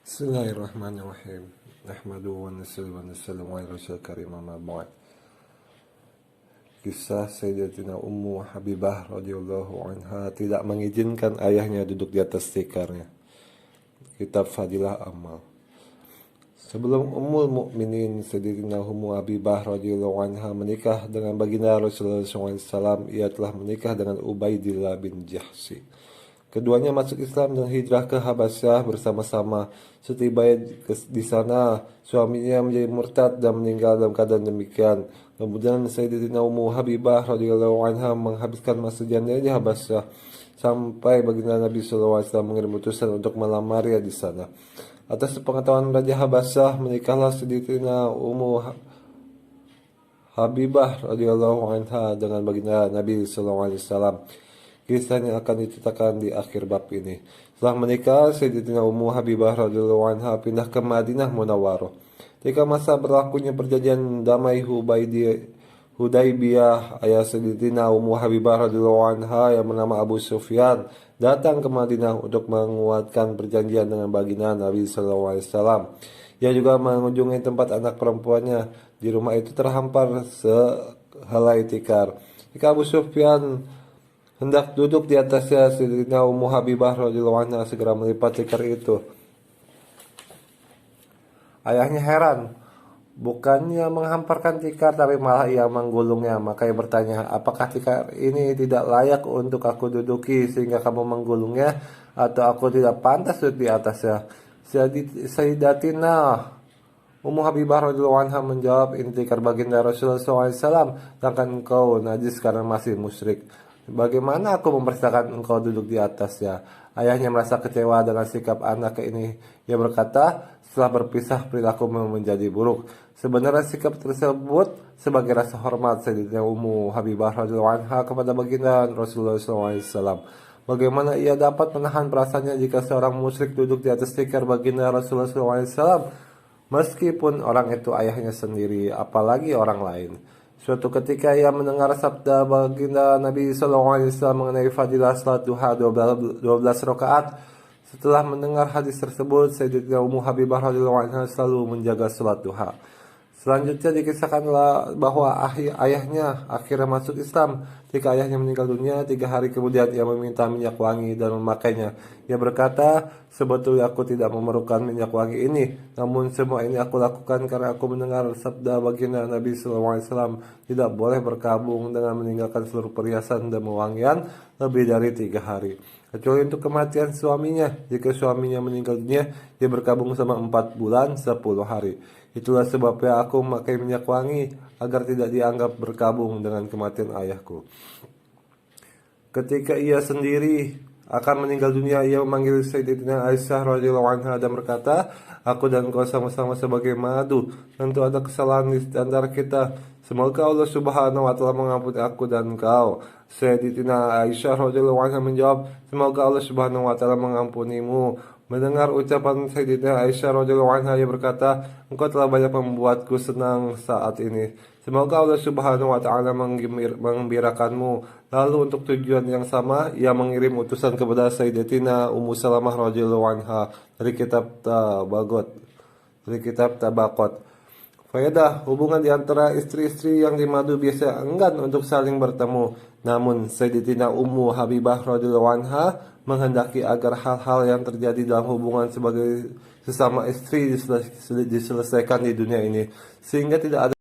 Bismillahirrahmanirrahim. Nahmaduhu wa nasalli wa nasallimu ala rasul karim amma ba'd. Kisah Sayyidatina Ummu Habibah radhiyallahu anha tidak mengizinkan ayahnya duduk di atas tikarnya. Kitab Fadilah Amal. Sebelum Ummul Mukminin Sayyidatina Ummu Habibah radhiyallahu anha menikah dengan baginda Rasulullah SAW, ia telah menikah dengan Ubaidillah bin Jahsy. Keduanya masuk Islam dan hijrah ke Habasyah bersama-sama. Setiba di sana, suaminya menjadi murtad dan meninggal dalam keadaan demikian. Kemudian Sayyidatina Ummu Habibah radhiyallahu anha menghabiskan masa janda di Habasyah sampai baginda Nabi SAW mengirim utusan untuk melamarnya di sana. Atas pengetahuan Raja Habasyah, menikahlah Sayyidatina Ummu Habibah radhiyallahu anha dengan baginda Nabi SAW. Kisahnya akan diceritakan di akhir bab ini. Setelah menikah, Sayyidatina Ummu Habibah radhiyallahu anha pindah ke Madinah Munawwarah. Ketika masa berlakunya perjanjian damai Hudaibiyah, ayah Sayyidatina Ummu Habibah radhiyallahu anha yang bernama Abu Sufyan datang ke Madinah untuk menguatkan perjanjian dengan baginda Nabi SAW. Ia juga mengunjungi tempat anak perempuannya. Di rumah itu terhampar sehelai tikar. Ketika Abu Sufyan hendak duduk di atasnya, Sayyidatina Ummu Habibah radhiyallahu anha segera melipat tikar itu. Ayahnya heran, bukannya menghamparkan tikar tapi malah ia menggulungnya. Maka ia bertanya, apakah tikar ini tidak layak untuk aku duduki sehingga kamu menggulungnya, atau aku tidak pantas duduk di atasnya? Sayyidatina Ummu Habibah radhiyallahu anha menjawab, ini tikar baginda Rasulullah SAW, sedangkan engkau najis karena masih musyrik. Bagaimana aku mempersilahkan engkau duduk di atasnya? Ayahnya merasa kecewa dengan sikap anak ini. Ia berkata, setelah berpisah perilaku menjadi buruk. Sebenarnya sikap tersebut sebagai rasa hormat Sayyidatina Ummu Habibah radhiyallahu anha kepada baginda Rasulullah SAW. Bagaimana ia dapat menahan perasaannya jika seorang musyrik duduk di atas tikar baginda Rasulullah SAW? Meskipun orang itu ayahnya sendiri, apalagi orang lain. Suatu ketika ia mendengar sabda baginda Nabi SAW mengenai fadilah salat duha 12 rakaat. Setelah mendengar hadis tersebut, Sayyidatina Ummu Habibah radhiyallahu anha selalu menjaga salat duha. Selanjutnya dikisahkanlah bahwa ayahnya akhirnya masuk Islam. Ketika ayahnya meninggal dunia, 3 hari kemudian ia meminta minyak wangi dan memakainya. Ia berkata, sebetulnya aku tidak memerlukan minyak wangi ini, namun semua ini aku lakukan karena aku mendengar sabda baginda Nabi SAW, tidak boleh berkabung dengan meninggalkan seluruh perhiasan dan wewangian lebih dari 3 hari. Kecuali untuk kematian suaminya. Jika suaminya meninggal dunia, dia berkabung selama 4 bulan 10 hari. Itulah sebabnya aku memakai minyak wangi, agar tidak dianggap berkabung dengan kematian ayahku. Ketika ia sendiri akan meninggal dunia, ia memanggil Sayyidatina Aisyah radhiyallahu anha dan berkata, aku dan kau sama-sama sebagai madu. Tentu ada kesalahan di antara kita. Semoga Allah Subhanahu wa taala mengampuni aku dan kau. Sayyidatina Aisyah radhiyallahu anha menjawab, semoga Allah Subhanahu wa taala mengampunimu. Mendengar ucapan Sayyidatina Aisyah radhiyallahu anha, ia berkata, engkau telah banyak membuatku senang saat ini. Semoga Allah Subhanahu wa taala menggembirakanmu. Lalu untuk tujuan yang sama, ia mengirim utusan kepada Sayyidatina Ummu Salamah radhiyallahu anha dari kitab Tabaqat. Faedah, hubungan di antara istri-istri yang dimadu biasa enggan untuk saling bertemu. Namun Sayyidatina Ummu Habibah radhiyallahu anha menghendaki agar hal-hal yang terjadi dalam hubungan sebagai sesama istri diselesaikan di dunia ini, sehingga tidak ada